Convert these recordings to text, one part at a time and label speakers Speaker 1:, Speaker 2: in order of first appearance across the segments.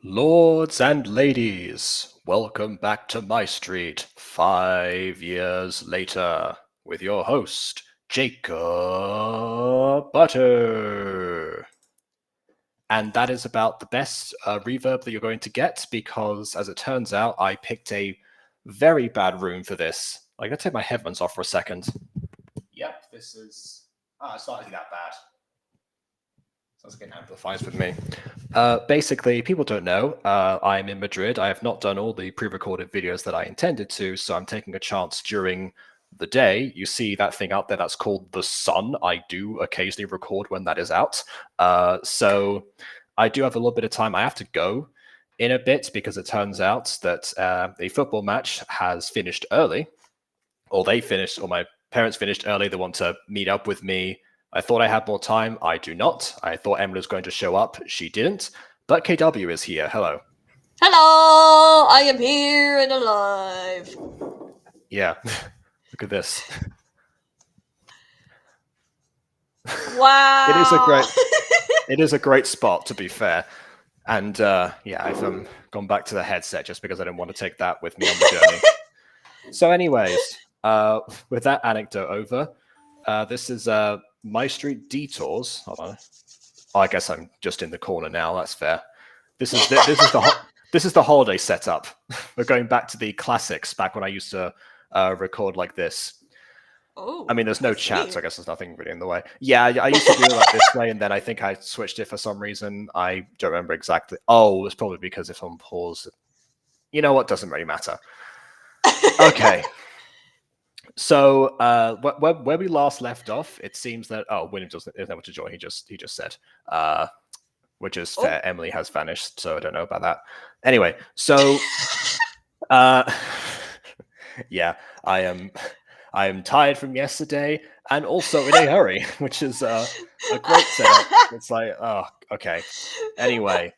Speaker 1: Lords and ladies, welcome back to MyStreet 5 years later with your host, Jacob Butter. And that is about the best reverb that you're going to get because, as it turns out, I picked a very bad room for this. I'm going to take my headphones off for a second. Yep, this is... it's not that bad. Sounds like it amplifies with me. Basically, people don't know, I'm in Madrid. I have not done all the pre-recorded videos that I intended to, so I'm taking a chance during the day. You see that thing out there that's called the sun. I do occasionally record when that is out. So I do have a little bit of time. I have to go in a bit because it turns out that a football match has finished early. Or they finished, or my parents finished early. They want to meet up with me. I thought I had more time. I do not. I thought Emily was going to show up. She didn't. But KW is here. Hello.
Speaker 2: Hello! I am here and alive.
Speaker 1: Yeah. Look at this.
Speaker 2: Wow.
Speaker 1: It is a great spot, to be fair. And yeah, I've gone back to the headset just because I didn't want to take that with me on the journey. So anyways, with that anecdote over, this is MyStreet Detours. Hold on. Oh, I guess I'm just in the corner now. That's fair. This is the holiday setup. We're going back to the classics, back when I used to record like this.
Speaker 2: Oh,
Speaker 1: I mean, there's no chat, so I guess there's nothing really in the way. Yeah, I used to do it like this way, and then I think I switched it for some reason. I don't remember exactly. Oh, it's probably because if I'm paused. You know what? Doesn't really matter. Okay. So where we last left off, it seems that William doesn't know what to join. He just said, which is fair.
Speaker 2: Oh.
Speaker 1: Emily has vanished, so I don't know about that. Anyway, so yeah, I am tired from yesterday and also in a hurry, which is a great setup. It's like, oh, okay. Anyway,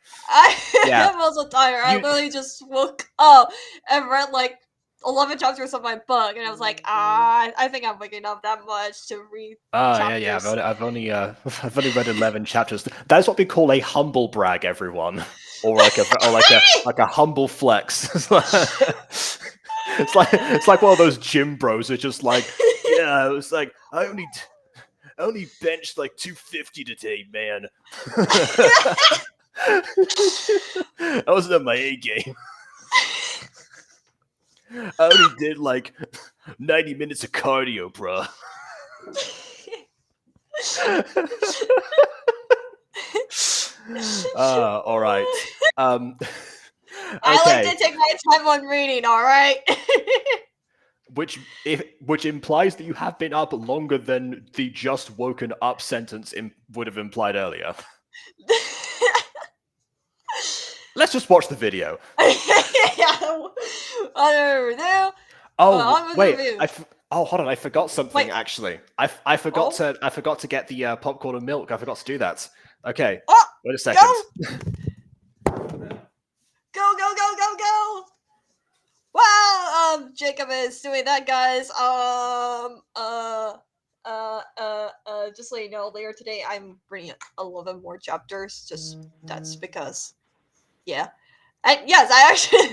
Speaker 1: yeah.
Speaker 2: I'm also tired. I literally just woke up and read like 11 chapters of my book, and I was like, I think I'm waking up that much to read chapters.
Speaker 1: Yeah. I've only read 11 chapters. That is what we call a humble brag, everyone, or like a humble flex. It's like one of those gym bros who are just like, yeah, it was like I only benched like 250 today, man. I wasn't at my A game. I only did like 90 minutes of cardio, bro. All right. Okay.
Speaker 2: I like to take my time on reading, all right?
Speaker 1: Which implies that you have been up longer than the just woken up sentence would have implied earlier. Let's just watch the video.
Speaker 2: I don't know.
Speaker 1: Oh wait, hold on. I forgot something. Actually, I forgot to get the popcorn and milk. I forgot to do that. Okay, wait a second.
Speaker 2: Go! Wow, Jacob is doing that, guys. Just so you know, later today I'm bringing 11 more chapters. Just that's because, yeah. And yes, I actually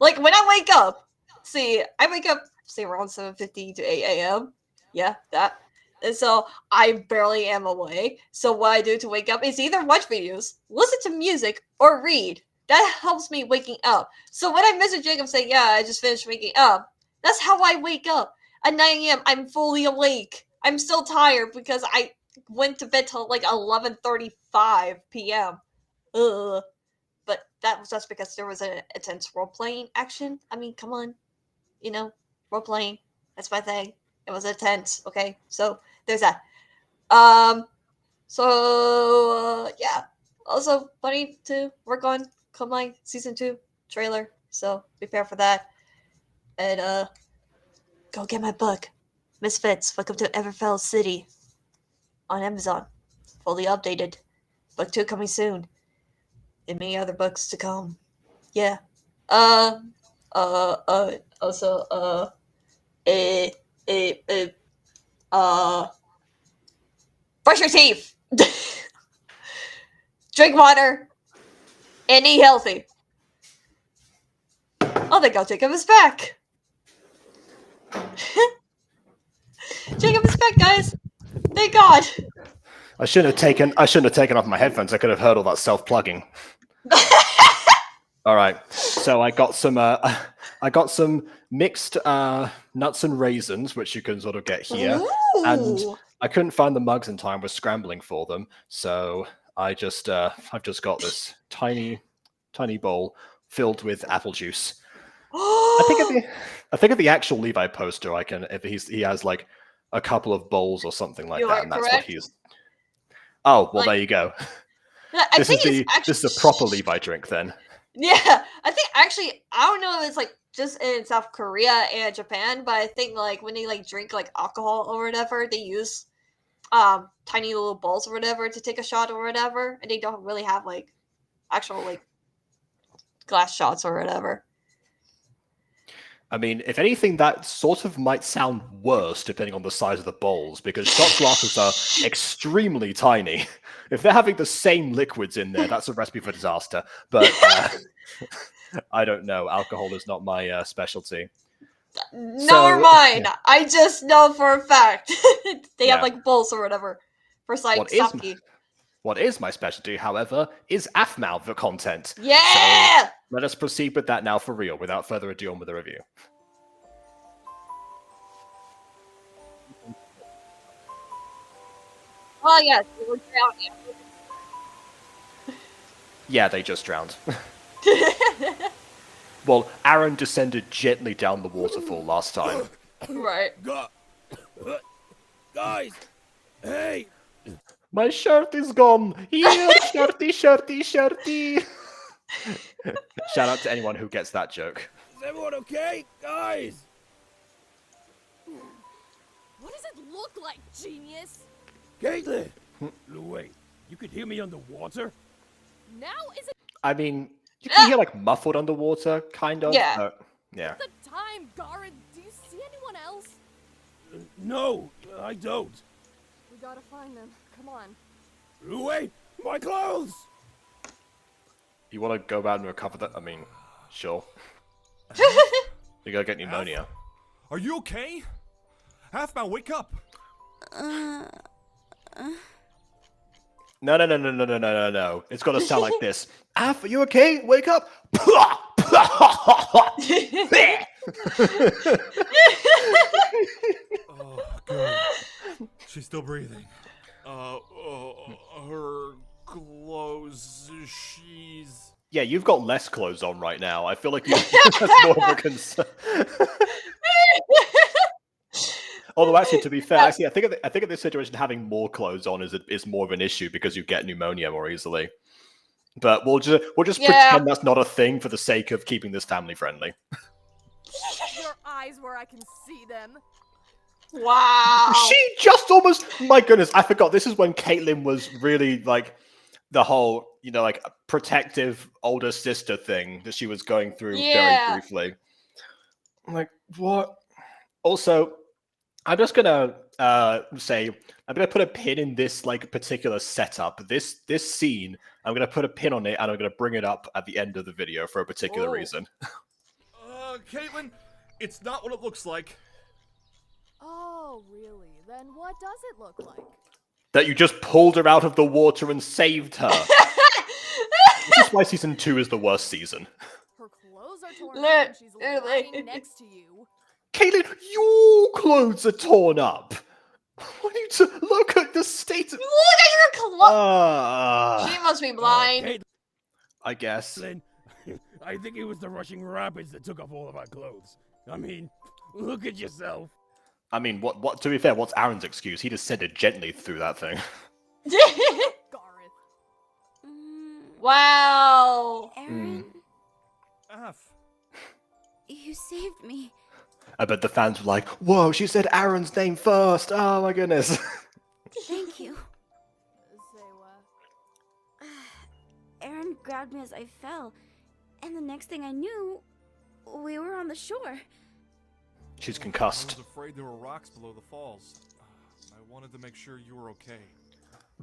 Speaker 2: like when I wake up. See, I wake up say around 7:50 to 8 a.m. Yeah, that. And so I barely am awake. So what I do to wake up is either watch videos, listen to music, or read. That helps me waking up. So when I message Jacob saying, yeah, I just finished waking up, that's how I wake up. At 9 a.m., I'm fully awake. I'm still tired because I went to bed till like 11:35 p.m. Ugh. But that was just because there was an intense role-playing action. I mean, come on. You know, role-playing. That's my thing. It was intense, okay? So, there's that. Yeah. Also, planning to work on Komai Season 2 trailer. So, prepare for that. And, go get my book. Misfits, Welcome to Everfell City. On Amazon. Fully updated. Book 2 coming soon. And many other books to come. Yeah. Also, brush your teeth. Drink water. And eat healthy. Oh, they got Jacob is back. Jacob is back, guys. Thank God.
Speaker 1: I shouldn't have taken off my headphones. I could have heard all that self-plugging. All right. So I got some mixed nuts and raisins, which you can sort of get here.
Speaker 2: Ooh.
Speaker 1: And I couldn't find the mugs in time. We're scrambling for them. So I've just got this tiny bowl filled with apple juice. I think at the actual Levi poster, if he has like a couple of bowls or something like
Speaker 2: You
Speaker 1: that,
Speaker 2: are
Speaker 1: and that's
Speaker 2: correct.
Speaker 1: what he's. Oh well,
Speaker 2: Like-
Speaker 1: there you go.
Speaker 2: This
Speaker 1: is a proper Levi drink then.
Speaker 2: Yeah, I think actually I don't know if it's like just in South Korea and Japan, but I think like when they like drink like alcohol or whatever, they use tiny little bowls or whatever to take a shot or whatever, and they don't really have like actual like glass shots or whatever.
Speaker 1: I mean, if anything, that sort of might sound worse depending on the size of the bowls, because shot glasses are extremely tiny. If they're having the same liquids in there, that's a recipe for disaster. But I don't know. Alcohol is not my specialty.
Speaker 2: Nor mine.
Speaker 1: Yeah.
Speaker 2: I just know for a fact they
Speaker 1: Yeah.
Speaker 2: have like bowls or whatever for like sake.
Speaker 1: What is my specialty, however, is Aphmau the content.
Speaker 2: Yeah.
Speaker 1: So let us proceed with that now for real, without further ado on with the review.
Speaker 2: Oh yes, we were drowning.
Speaker 1: Yeah, they just drowned. Well, Aaron descended gently down the waterfall last time.
Speaker 2: Right.
Speaker 3: Guys, hey!
Speaker 1: My shirt is gone. Here, shirty, shirty, shirty. Shout out to anyone who gets that joke.
Speaker 3: Is everyone okay? Guys!
Speaker 4: What does it look like, genius?
Speaker 3: Caitlin! Wait, you could hear me underwater?
Speaker 4: Now is it
Speaker 1: I mean, you can hear like muffled underwater, kind of.
Speaker 2: Yeah.
Speaker 1: But, yeah.
Speaker 4: the time, Garrett? Do you see anyone else?
Speaker 3: No, I don't.
Speaker 4: We gotta find them. Come on.
Speaker 3: Wait, my clothes!
Speaker 1: You want to go back and recover that? I mean, sure. You gotta get pneumonia.
Speaker 5: Are you okay? Aphmau, wake up!
Speaker 1: No. It's gotta sound like this. Aph, are you okay? Wake up!
Speaker 5: Oh, good. She's still breathing. Her clothes, she's...
Speaker 1: Yeah, you've got less clothes on right now. I feel like that's more of a concern. Although, actually, to be fair, I think in this situation, having more clothes on is more of an issue because you get pneumonia more easily. But we'll just pretend that's not a thing for the sake of keeping this family friendly.
Speaker 4: Your eyes where I can see them.
Speaker 2: Wow.
Speaker 1: She just almost... My goodness, I forgot. This is when Caitlin was really, like, the whole, like, protective older sister thing that she was going through very briefly. I'm like, what? Also, I'm just gonna say, I'm gonna put a pin in this, like, particular setup. This scene, I'm gonna put a pin on it, and I'm gonna bring it up at the end of the video for a particular reason.
Speaker 5: Caitlin, it's not what it looks like.
Speaker 4: Oh, really? Then what does it look like?
Speaker 1: That you just pulled her out of the water and saved her. This is why season 2 is the worst season.
Speaker 4: Her clothes are torn up and she's
Speaker 2: Literally.
Speaker 4: lying next to you.
Speaker 1: Caitlin, your clothes are torn up. What are you to look at the state of...
Speaker 2: Look at your clothes. She must be blind.
Speaker 1: I guess.
Speaker 3: Caitlin, I think it was the rushing rapids that took off all of our clothes. I mean, look at yourself.
Speaker 1: I mean, what? To be fair, what's Aaron's excuse? He descended gently through that thing.
Speaker 4: Gareth.
Speaker 2: Wow.
Speaker 6: Aaron,
Speaker 5: Aph.
Speaker 6: you saved me.
Speaker 1: I bet the fans were like, whoa, she said Aaron's name first. Oh my goodness.
Speaker 6: Thank you.
Speaker 4: Say what?
Speaker 6: Aaron grabbed me as I fell, and the next thing I knew, we were on the shore.
Speaker 1: She's
Speaker 5: I
Speaker 1: concussed.
Speaker 5: was afraid there were rocks below the falls. I wanted to make sure you were okay.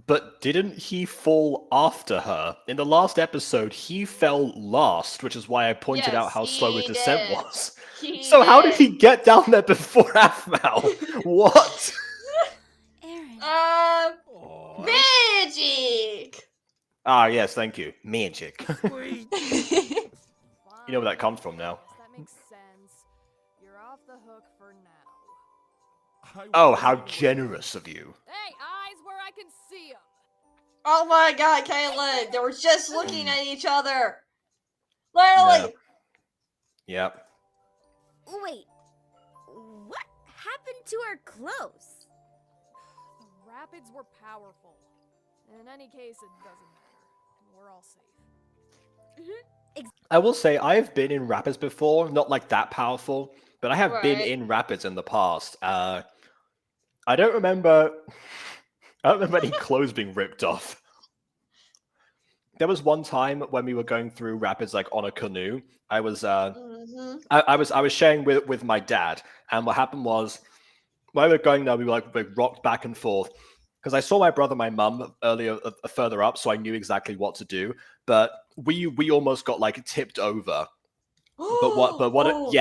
Speaker 1: But didn't he fall after her? In the last episode, he fell last, which is why I pointed out
Speaker 2: Yes,
Speaker 1: how slow his
Speaker 2: he
Speaker 1: descent
Speaker 2: did.
Speaker 1: was.
Speaker 2: He
Speaker 1: So how did
Speaker 2: did.
Speaker 1: he get down there before Aphmau? What?
Speaker 6: Aaron.
Speaker 3: Oh,
Speaker 2: Magic!
Speaker 1: Ah, yes, thank you. Magic.
Speaker 3: sweet.
Speaker 1: You know where that comes from now.
Speaker 4: Guess that makes sense. You're off the hook for now.
Speaker 1: Oh, how generous of you.
Speaker 4: Hey, eyes where I can see 'em.
Speaker 2: Oh my god, Caitlin! They were just looking at each other!
Speaker 1: Yeah.
Speaker 2: Literally!
Speaker 1: Yep.
Speaker 6: Wait. What happened to our clothes?
Speaker 4: The rapids were powerful. In any case, it doesn't matter. We're all safe.
Speaker 1: I will say I have been in rapids before, not like that powerful, but I have been
Speaker 2: Right.
Speaker 1: in rapids in the past. I don't remember. I don't remember any clothes being ripped off. There was one time when we were going through rapids like on a canoe. I was I was sharing with my dad, and what happened was while we were going there, we rocked back and forth because I saw my brother, and my mum earlier further up, so I knew exactly what to do. But we almost got like tipped over.
Speaker 2: Oh.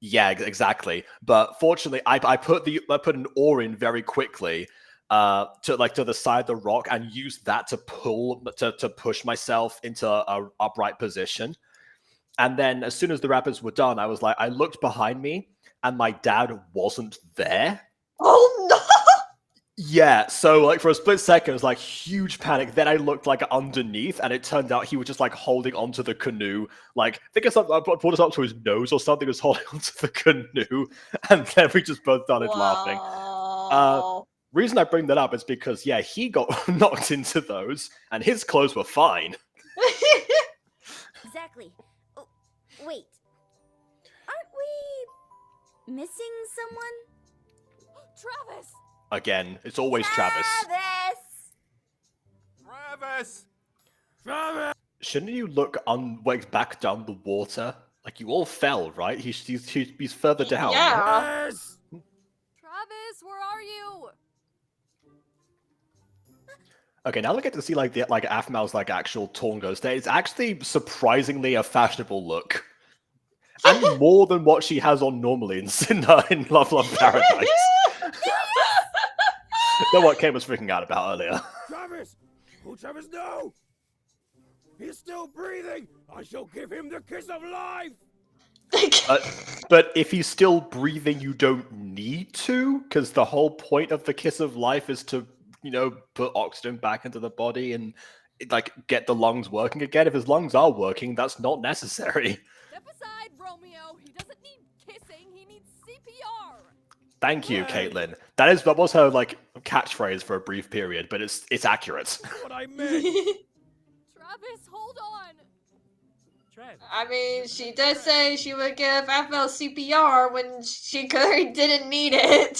Speaker 1: Yeah, exactly. But fortunately, I put an oar in very quickly to the side of the rock and used that to push myself into a upright position. And then as soon as the rapids were done, I looked behind me and my dad wasn't there.
Speaker 2: Oh no!
Speaker 1: Yeah, so like for a split second, it was like huge panic. Then I looked like underneath, and it turned out he was just like holding onto the canoe. Like I think I brought us up to his nose or something. Was holding onto the canoe, and then we just both started laughing.
Speaker 2: Wow.
Speaker 1: Reason I bring that up is because yeah, he got knocked into those, and his clothes were fine.
Speaker 6: Exactly. Oh, wait. Aren't we missing someone?
Speaker 4: Travis!
Speaker 1: Again, it's always Travis.
Speaker 5: Travis!
Speaker 3: Travis!
Speaker 1: Shouldn't you look back down the water? Like you all fell, right? He's further down.
Speaker 2: Yeah.
Speaker 3: Yes!
Speaker 4: Travis, where are you?
Speaker 1: Okay, now I get to see like Aphmau's like actual torn ghost there. It's actually surprisingly a fashionable look, and more than what she has on normally in Love Paradise. Know what Kate was freaking out about earlier.
Speaker 3: Travis! Oh, Travis, no! He's still breathing! I shall give him the kiss of life!
Speaker 1: But if he's still breathing, you don't need to, because the whole point of the kiss of life is to, put oxygen back into the body and like get the lungs working again. If his lungs are working, that's not necessary.
Speaker 4: Step aside, Romeo. He doesn't need kissing. He needs CPR.
Speaker 1: Thank you,
Speaker 3: Hey.
Speaker 1: Caitlin. That was her like catchphrase for a brief period, but it's accurate.
Speaker 3: That's what I meant!
Speaker 4: Travis, hold on.
Speaker 3: Travis.
Speaker 2: I mean, she did say she would give Aphmau CPR when she clearly didn't need it.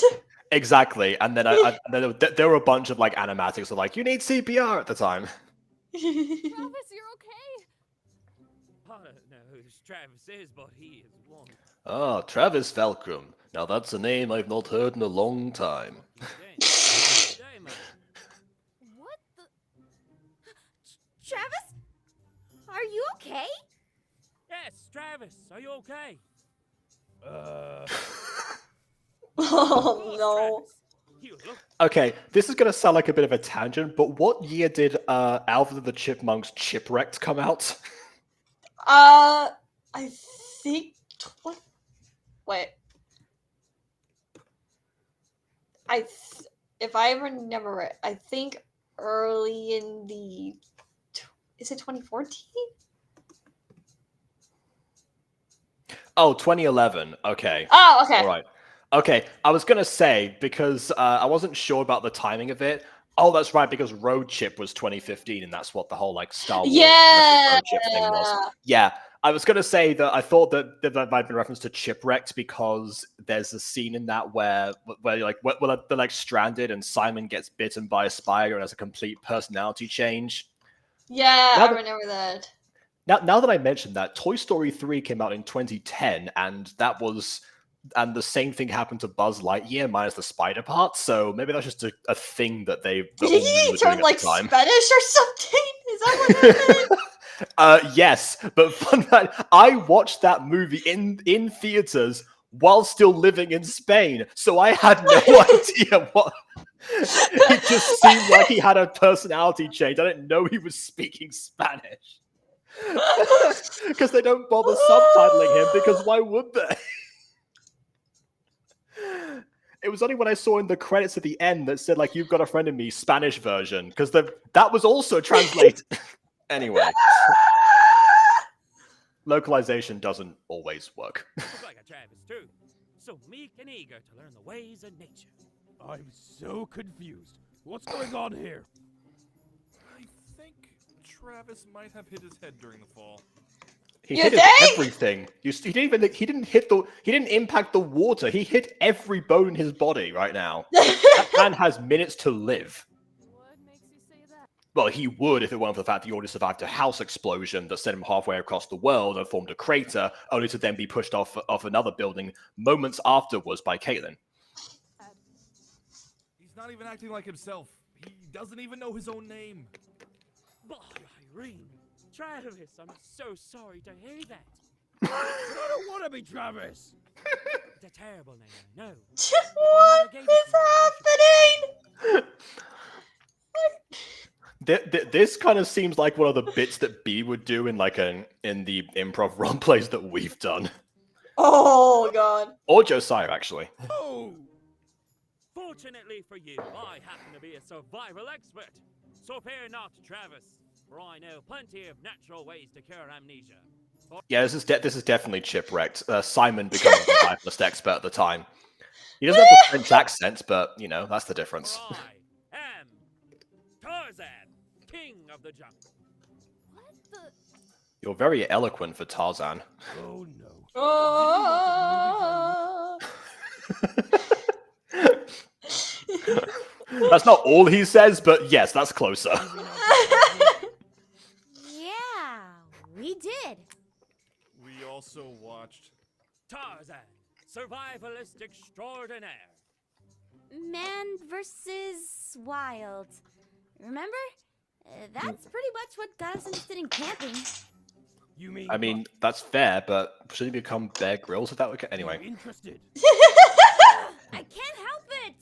Speaker 1: Exactly, and then then there were a bunch of like animatics of like you need CPR at the time.
Speaker 4: Travis, you're okay?
Speaker 3: I don't know who this Travis is, but he is one.
Speaker 1: Ah, Travis Falcrum. Now that's a name I've not heard in a long time.
Speaker 4: What the?
Speaker 6: Travis? Are you okay?
Speaker 3: Yes, Travis, are you okay?
Speaker 2: Oh no.
Speaker 3: You look
Speaker 1: Okay, this is gonna sound like a bit of a tangent, but what year did Alvin and the Chipmunks Chipwrecked come out?
Speaker 2: I think. Wait. If I remember right, I think early in the. Is it 2014?
Speaker 1: Oh, 2011. Okay.
Speaker 2: Oh, okay.
Speaker 1: All right. Okay, I was gonna say because I wasn't sure about the timing of it. Oh, that's right, because Road Chip was 2015, and that's what the whole like Star Wars
Speaker 2: Yeah.
Speaker 1: Road Chip thing was. Yeah, I was gonna say that I thought that might be a reference to Chipwrecked because there's a scene in that where they're like stranded and Simon gets bitten by a spider and has a complete personality change.
Speaker 2: Yeah,
Speaker 1: Now
Speaker 2: I
Speaker 1: that-
Speaker 2: remember that.
Speaker 1: Now that I mentioned that, Toy Story 3 came out in 2010, and that was and the same thing happened to Buzz Lightyear minus the spider part. So maybe that's just a thing that they that
Speaker 2: Did
Speaker 1: all
Speaker 2: he
Speaker 1: were
Speaker 2: turn
Speaker 1: doing
Speaker 2: like
Speaker 1: at the time.
Speaker 2: Spanish or something? Is that what happened?
Speaker 1: Yes, but fun fact, I watched that movie in theaters while still living in Spain, so I had no idea what. It just seemed like he had a personality change. I didn't know he was speaking Spanish. Because they don't bother subtitling him, because why would they? It was only when I saw in the credits at the end that said, like, "You've got a friend in me," Spanish version, because that was also translated. Anyway. Localization doesn't always work.
Speaker 3: Looks like a Travis too. So meek and eager to learn the ways of nature. I'm so confused. What's going on here?
Speaker 5: I think Travis might have hit his head during the fall.
Speaker 1: He
Speaker 2: You
Speaker 1: hit
Speaker 2: think?
Speaker 1: everything. He didn't impact the water. He hit every bone in his body right now. That man has minutes to live.
Speaker 4: What makes you say that?
Speaker 1: Well, he would if it weren't for the fact that he already survived a house explosion that sent him halfway across the world and formed a crater, only to then be pushed off another building moments afterwards by Caitlin.
Speaker 5: He's not even acting like himself. He doesn't even know his own name.
Speaker 3: By Irene, Travis, I'm so sorry to hear that. I don't want to be Travis. It's a terrible name, I know.
Speaker 2: What
Speaker 3: gave it
Speaker 2: is
Speaker 3: to me.
Speaker 2: happening?
Speaker 1: This kind of seems like one of the bits that B would do in in the improv role plays that we've done,
Speaker 2: Oh god.
Speaker 1: or Josiah actually.
Speaker 3: Oh! Fortunately for you, I happen to be a survival expert. So fear not, Travis, for I know plenty of natural ways to cure amnesia.
Speaker 1: Yeah, this is definitely chipwrecked. Simon becomes a survivalist expert at the time. He doesn't have the French accent, but you know that's the difference.
Speaker 3: For I am Tarzan, king of the jungle.
Speaker 4: What the?
Speaker 1: You're very eloquent for Tarzan.
Speaker 3: Oh no.
Speaker 2: Oh.
Speaker 1: That's not all he says, but yes, that's closer.
Speaker 6: Yeah, we did.
Speaker 5: We also watched.
Speaker 3: Tarzan, survivalist extraordinaire.
Speaker 6: Man versus wild. Remember? That's pretty much what got us interested in camping.
Speaker 3: You mean?
Speaker 1: I mean, that's fair, but should he become Bear Grylls if that would anyway?
Speaker 3: Interested.
Speaker 6: I can't help it.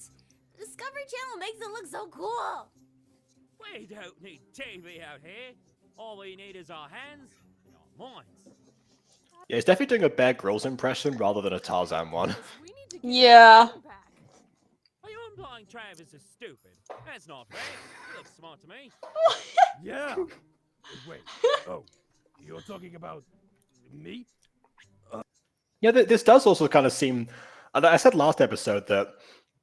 Speaker 6: Discovery Channel makes it look so cool.
Speaker 3: We don't need TV out here. All we need is our hands and our minds.
Speaker 1: Yeah, he's definitely doing a Bear Grylls impression rather than a Tarzan one.
Speaker 4: We need to get
Speaker 2: Yeah.
Speaker 4: the back.
Speaker 3: Are you implying Travis is stupid? That's not fair. He looks smart to me.
Speaker 7: Yeah. Wait. Oh, you're talking about me?
Speaker 1: Yeah, this does also kind of seem. I said last episode that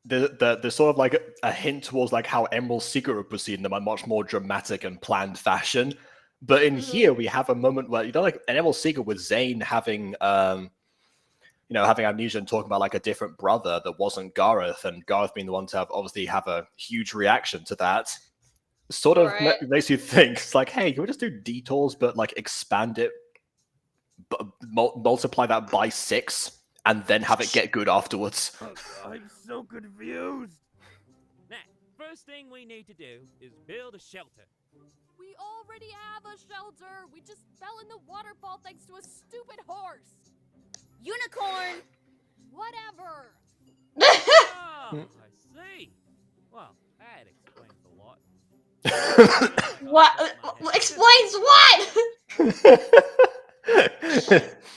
Speaker 1: there's sort of like a hint towards like how Emerald's Secret would proceed in a much more dramatic and planned fashion. But in here we have a moment where like an Emerald's Secret with Zane having having amnesia and talking about like a different brother that wasn't Gareth, and Gareth being the one to obviously have a huge reaction to that. Sort of makes you think it's like, hey, can we just do Detours but like expand it, multiply that by 6, and then have it get good afterwards.
Speaker 7: I'm so confused.
Speaker 3: Now, first thing we need to do is build a shelter.
Speaker 4: We already have a shelter. We just fell in the waterfall thanks to a stupid horse.
Speaker 6: Unicorn.
Speaker 4: Whatever.
Speaker 3: Ah, I see. Well, that explains a lot.
Speaker 2: What? Explains what?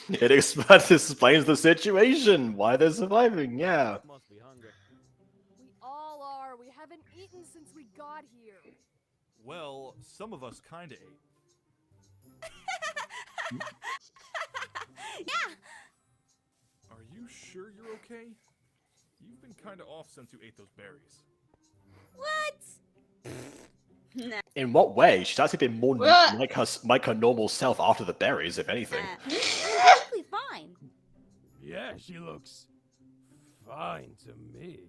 Speaker 1: It explains the situation, why they're surviving. Yeah.
Speaker 3: Must be hungry.
Speaker 4: We all are. We haven't eaten since we got here.
Speaker 5: Well, some of us kinda ate.
Speaker 6: Yeah.
Speaker 5: Are you sure you're okay? You've been kinda off since you ate those berries.
Speaker 6: What?
Speaker 1: In what way? She's actually been more
Speaker 2: What?
Speaker 1: like her normal self after the berries, if anything.
Speaker 6: I'm perfectly fine.
Speaker 7: Yeah, she looks fine to me.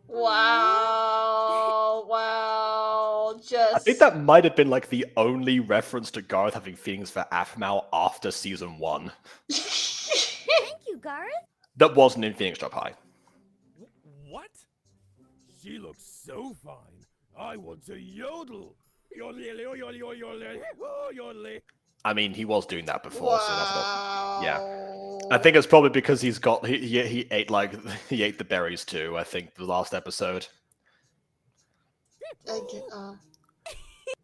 Speaker 2: Wow. Wow. Just.
Speaker 1: I think that might have been like the only reference to Gareth having feelings for Aphmau after season 1.
Speaker 6: Thank you, Gareth.
Speaker 1: That wasn't in Phoenix Drop High.
Speaker 5: What?
Speaker 7: She looks so fine. I want to yodel. Yodel.
Speaker 1: I mean, he was doing that before, so that's not. Yeah.
Speaker 2: Wow.
Speaker 1: I think it's probably because he ate like he ate the berries too. I think the last episode.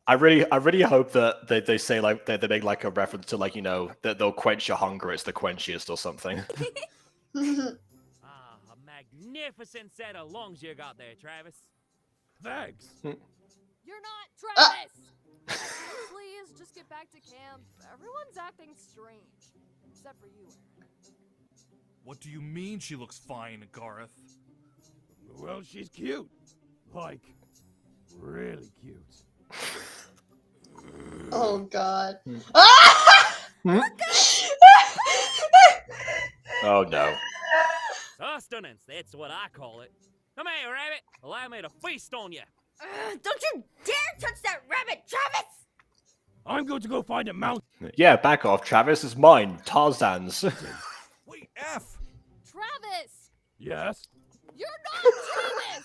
Speaker 1: I really hope that they say like they make like a reference to like that they'll quench your hunger. It's the quenchiest or something.
Speaker 3: Ah, a magnificent set of lungs you got there, Travis.
Speaker 7: Thanks.
Speaker 4: You're not Travis! Please, just get back to camp. Everyone's acting strange. Except for you, Aaron.
Speaker 5: What do you mean she looks fine, Gareth?
Speaker 7: Well, she's cute. Like, really cute.
Speaker 2: Oh god.
Speaker 1: Oh no.
Speaker 3: Sustenance, that's what I call it. Come here, rabbit. Allow me to feast on you.
Speaker 6: Don't you dare touch that rabbit, Travis!
Speaker 7: I'm going to go find a mountain.
Speaker 1: Yeah, back off, Travis. It's mine. Tarzan's.
Speaker 5: Wait, F!
Speaker 4: Travis!
Speaker 7: Yes?
Speaker 4: You're not Travis!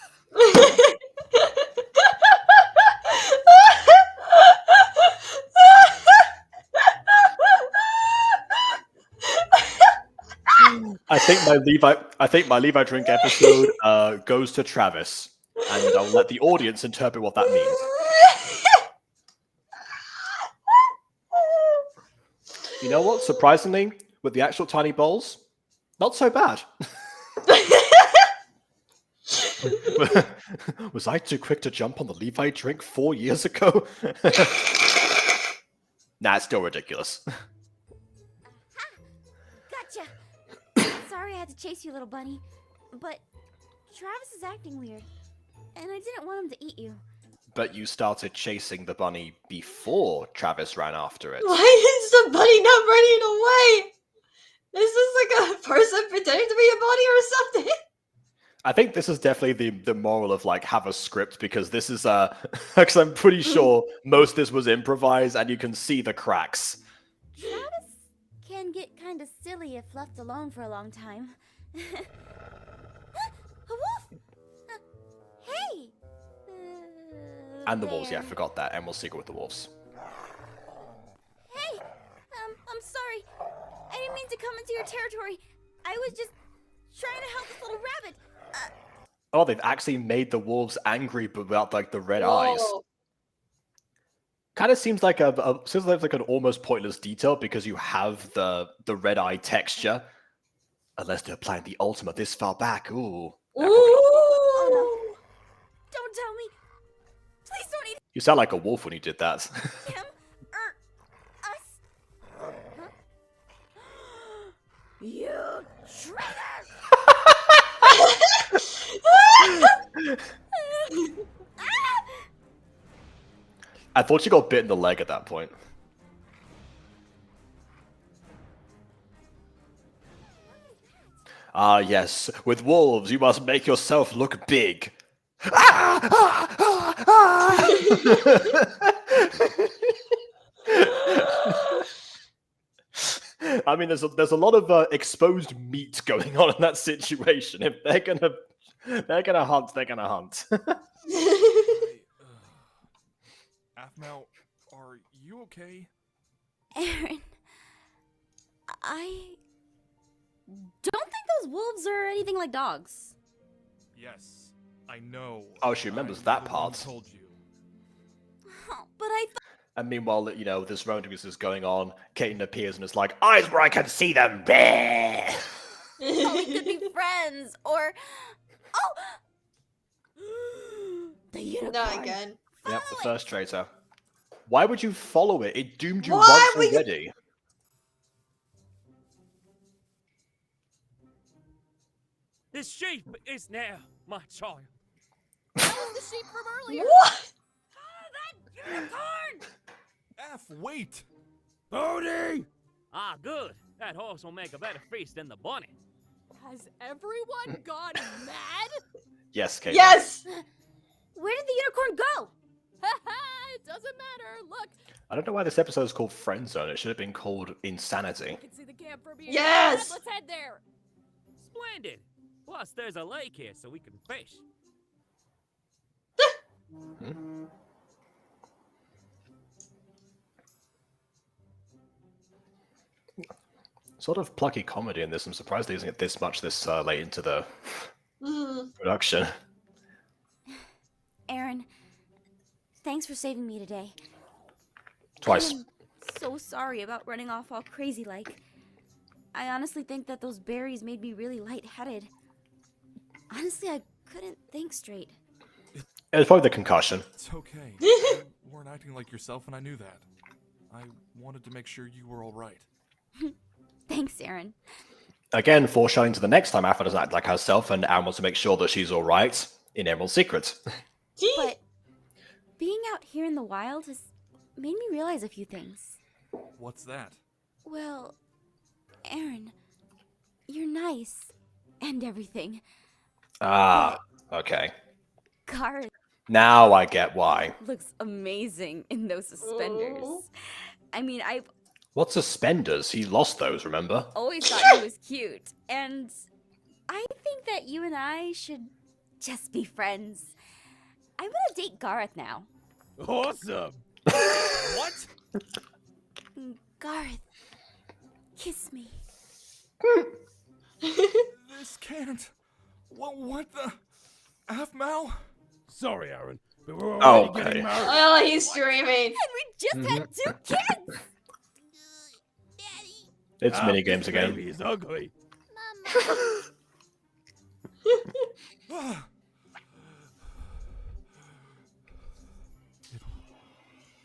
Speaker 1: I think my Levi drink episode goes to Travis, and I'll let the audience interpret what that means. You know what? Surprisingly, with the actual tiny bowls, not so bad. Was I too quick to jump on the Levi drink 4 years ago? Nah, it's still ridiculous.
Speaker 6: Gotcha. Sorry I had to chase you, little bunny. But Travis is acting weird. And I didn't want him to eat you.
Speaker 1: But you started chasing the bunny before Travis ran after it.
Speaker 2: Why is the bunny not running away? Is this like a person pretending to be a bunny or something?
Speaker 1: I think this is definitely the moral of like have a script, because this is because I'm pretty sure most of this was improvised and you can see the cracks.
Speaker 6: Travis can get kind of silly if left alone for a long time. A wolf! Hey!
Speaker 1: And the wolves, yeah, I
Speaker 6: there.
Speaker 1: forgot that. Emerald Secret with the wolves.
Speaker 6: Hey! I'm sorry. I didn't mean to come into your territory. I was just trying to help this little rabbit.
Speaker 1: Oh, they've actually made the wolves angry, but without like the red eyes.
Speaker 2: Whoa.
Speaker 1: Kind of seems like seems like an almost pointless detail because you have the red eye texture. Unless they're applying the ultimate this far back. Ooh.
Speaker 6: Oh no. Don't tell me. Please don't eat
Speaker 1: You sound like a wolf when you did that.
Speaker 6: him or us. Huh? You traitor!
Speaker 1: I thought you got bit in the leg at that point. Ah, yes. With wolves, you must make yourself look big. I mean, there's a lot of exposed meat going on in that situation. If they're gonna hunt, they're gonna hunt.
Speaker 5: Aphmau, are you okay?
Speaker 6: Aaron, I don't think those wolves are anything like dogs.
Speaker 5: Yes, I know.
Speaker 1: Oh, she remembers
Speaker 5: I'm
Speaker 1: that
Speaker 5: the one who
Speaker 1: part.
Speaker 5: told you.
Speaker 6: But I thought
Speaker 1: And meanwhile, this romantic is going on. Caitlin appears and is like, "Eyes where I can see them." Bleh.
Speaker 6: we could be friends, or the unicorn.
Speaker 2: Not again.
Speaker 1: Yep, the first traitor. Why would you follow it? It doomed you
Speaker 2: Why
Speaker 1: once
Speaker 2: would you-
Speaker 1: already.
Speaker 3: This sheep is now my child.
Speaker 4: That was the sheep from earlier!
Speaker 2: What?
Speaker 6: That unicorn!
Speaker 5: F, wait!
Speaker 7: Bodhi!
Speaker 3: Ah, good. That horse will make a better feast than the bunny.
Speaker 4: Has everyone gone mad?
Speaker 1: Yes, Caitlin.
Speaker 2: Yes!
Speaker 6: Where did the unicorn go?
Speaker 4: It doesn't matter. Look,
Speaker 1: I don't know why this episode is called Friendzoned. It should have been called
Speaker 4: I
Speaker 1: Insanity.
Speaker 4: can see the camp from here.
Speaker 2: Yes!
Speaker 4: Let's head there.
Speaker 3: Splendid! Plus, there's a lake here so we can fish.
Speaker 1: Sort of plucky comedy in this. I'm surprised there isn't this much this late into the
Speaker 2: Mm.
Speaker 1: production.
Speaker 6: Aaron, thanks for saving me today.
Speaker 1: Twice.
Speaker 6: I'm so sorry about running off all crazy like. I honestly think that those berries made me really lightheaded. Honestly, I couldn't think straight.
Speaker 1: It's probably the concussion.
Speaker 5: It's okay. You weren't acting like yourself, and I knew that. I wanted to make sure you were all right.
Speaker 6: Thanks, Aaron.
Speaker 1: Again, foreshadowing to the next time Aphmau doesn't act like herself, and Aaron wants to make sure that she's all right in Emerald's Secret.
Speaker 6: But being out here in the wild has made me realize a few things.
Speaker 5: What's that?
Speaker 6: Well, Aaron, you're nice and everything.
Speaker 1: Ah, okay.
Speaker 6: Garth
Speaker 1: Now I get why.
Speaker 6: looks amazing in those suspenders.
Speaker 2: Ooh.
Speaker 6: I mean, I've
Speaker 1: What suspenders? He lost those, remember?
Speaker 6: always thought he was cute, and I think that you and I should just be friends. I want to date Garth now.
Speaker 7: Awesome!
Speaker 5: What?
Speaker 6: Garth, kiss me.
Speaker 5: This can't. What the? Aphmau?
Speaker 7: Sorry, Aaron, but we're
Speaker 1: Oh,
Speaker 7: already
Speaker 1: okay.
Speaker 7: getting married.
Speaker 2: Oh, he's dreaming.
Speaker 6: And we just had 2 kids.
Speaker 4: Daddy,
Speaker 1: It's mini games
Speaker 7: This
Speaker 1: again.
Speaker 7: baby is ugly.
Speaker 4: Mama.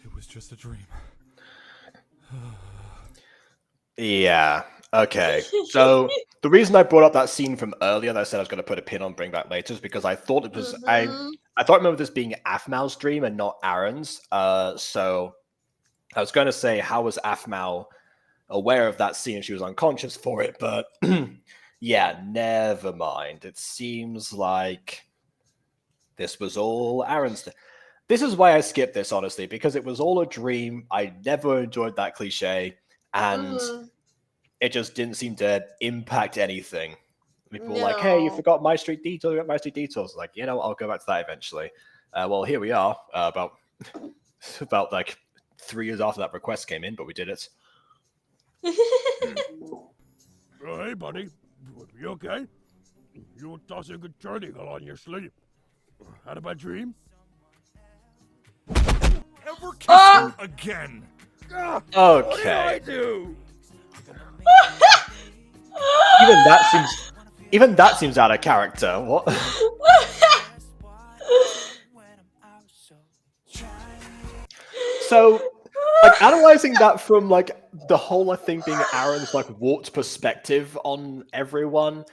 Speaker 5: It was just a dream.
Speaker 1: Yeah. Okay. So the reason I brought up that scene from earlier that I said I was going to put a pin on, bring back later, is because I thought it was
Speaker 2: Mhm.
Speaker 1: I thought I remember this being Aphmau's dream and not Aaron's. So I was going to say, how was Aphmau aware of that scene? She was unconscious for it, but yeah, never mind. It seems like this was all Aaron's. This is why I skipped this, honestly, because it was all a dream. I never enjoyed that cliche, and
Speaker 2: Mhm.
Speaker 1: it just didn't seem to impact anything. People were like, hey, you
Speaker 2: No.
Speaker 1: forgot MyStreet Detours, you got MyStreet Detours. Like, I'll go back to that eventually. Well, here we are, about like 3 years after that request came in, but we did it.
Speaker 7: Oh, hey, buddy. You okay? You were tossing and turning along your sleep. Had a bad dream?
Speaker 5: Ever kiss
Speaker 2: Ah!
Speaker 5: him again?
Speaker 7: Ah, What did I
Speaker 1: Okay.
Speaker 7: do?
Speaker 1: Even that seems out of character. What? So, like, analyzing that from like the whole thing being Aaron's like warped perspective on everyone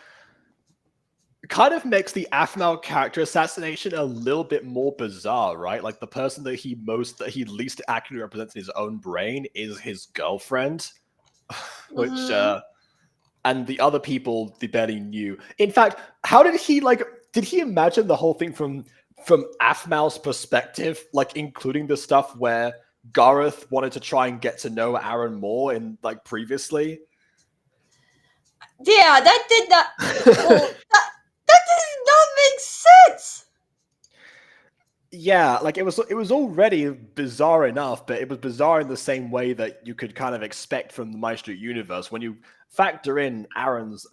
Speaker 1: kind of makes the Aphmau character assassination a little bit more bizarre, right? Like the person that he least accurately represents in his own brain is his girlfriend, which
Speaker 2: Mhm.
Speaker 1: and the other people they barely knew. In fact, how did he did he imagine the whole thing from Aphmau's perspective, like including the stuff where Gareth wanted to try and get to know Aaron more in like previously?
Speaker 2: Yeah, that did not. Well, that did not make sense.
Speaker 1: Yeah, like it was already bizarre enough, but it was bizarre in the same way that you could kind of expect from the MyStreet universe when you factor in Aaron's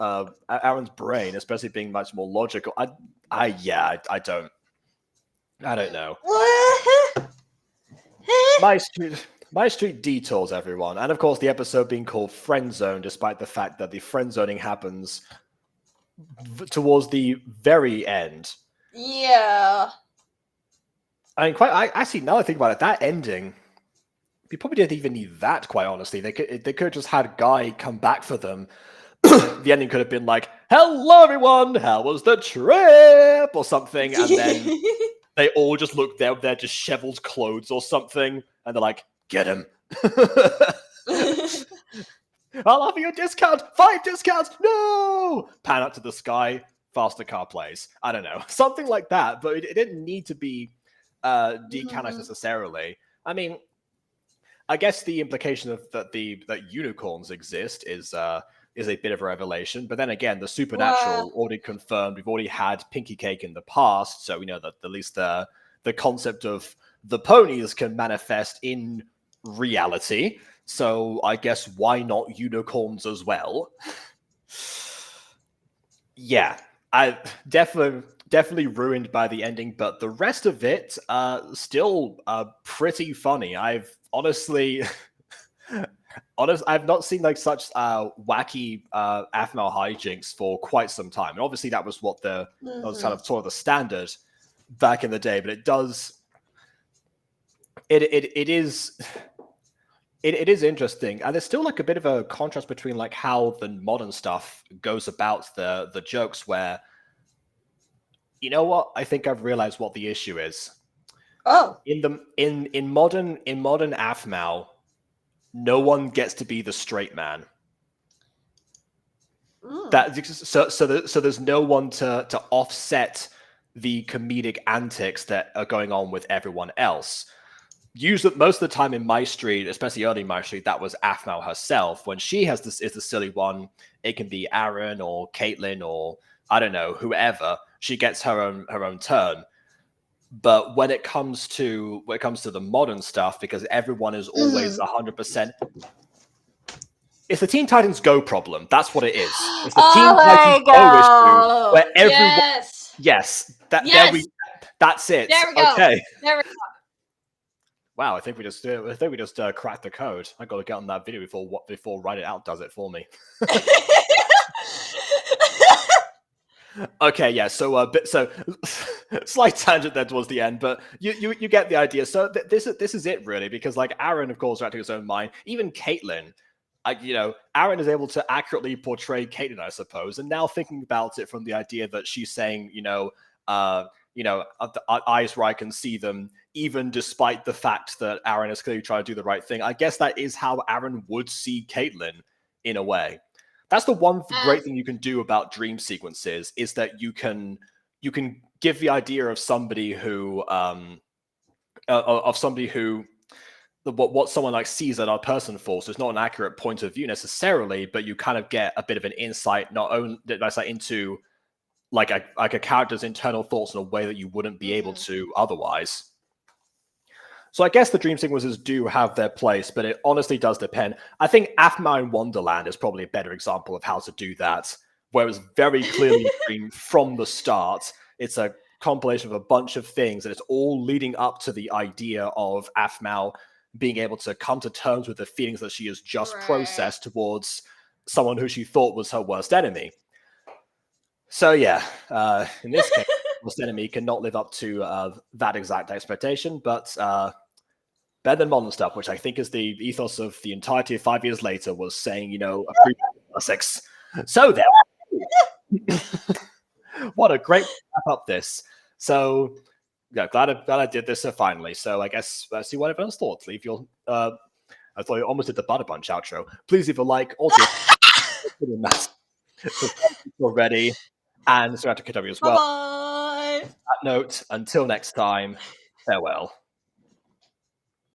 Speaker 1: brain, especially being much more logical. I don't know. MyStreet Detours, everyone, and of course the episode being called Friendzone, despite the fact that the friendzoning happens towards the very end.
Speaker 2: Yeah.
Speaker 1: I mean, I actually, now I think about it, that ending, we probably didn't even need that. Quite honestly, they could have just had Guy come back for them. The ending could have been like, "Hello, everyone. How was the trip?" or something, and then they all just look there with their disheveled clothes or something, and they're like, "Get him." I'll offer you a discount. 5 discounts. No. Pan up to the sky. Faster car plays. I don't know, something like that. But it didn't need to be decanonized necessarily. I mean, I guess the implication of that unicorns exist is is a bit of a revelation. But then again, the supernatural already confirmed. We've already had Pinky Cake in the past, so we know that at least the concept of the ponies can manifest in reality. So I guess why not unicorns as well? Yeah, I definitely ruined by the ending, but the rest of it still pretty funny. I've honestly I've not seen like such wacky Aphmau hijinks for quite some time. And obviously that was what that was kind of sort of the standard back in the day, but it is interesting, and there's still like a bit of a contrast between like how the modern stuff goes about the jokes, where, you know what, I think I've realized what the issue is. In modern Aphmau, no one gets to be the straight man. So there's no one to offset the comedic antics that are going on with everyone else. Most of the time in MyStreet, especially early MyStreet, that was Aphmau herself. When she is the silly one, it can be Aaron or Caitlin or I don't know, whoever. She gets her own turn. But when it comes to the modern stuff, because everyone is always 100%. It's the Teen Titans Go problem. That's what it is. It's the Teen Titans Go issue where everyone. Yes. That's it.
Speaker 2: There we go.
Speaker 1: Okay.
Speaker 2: There we go.
Speaker 1: Wow, I think we just cracked the code. I got to get on that video before Write It Out does it for me. Okay, yeah. So slight tangent there towards the end, but you get the idea. So this is it really, because like Aaron, of course, acting his own mind. Even Caitlin, Aaron is able to accurately portray Caitlin, I suppose. And now thinking about it from the idea that she's saying, eyes where I can see them, even despite the fact that Aaron is clearly trying to do the right thing. I guess that is how Aaron would see Caitlin in a way. That's the one great thing you can do about dream sequences, is that you can give the idea of somebody who what someone like sees another person for. So it's not an accurate point of view necessarily, but you kind of get a bit of an insight, not only into like a character's internal thoughts in a way that you wouldn't be able to otherwise. So I guess the dream sequences do have their place, but it honestly does depend. I think Aphmau in Wonderland is probably a better example of how to do that, where it was very clearly a dream from the start. It's a compilation of a bunch of things, and it's all leading up to the idea of Aphmau being able to come to terms with the feelings that she has just processed towards someone who she thought was her worst enemy. So yeah, in this case, worst enemy cannot live up to that exact expectation, but better than modern stuff, which I think is the ethos of the entirety of 5 years later, was saying, appreciate classics. So there. What a great wrap up this. So yeah, glad I did this finally. So I guess let's see what everyone's thoughts. Leave your I thought you almost did the Butter Bunch outro. Please leave a like, also already, and subscribe to KW as well.
Speaker 2: Bye.
Speaker 1: On that note, until next time, farewell.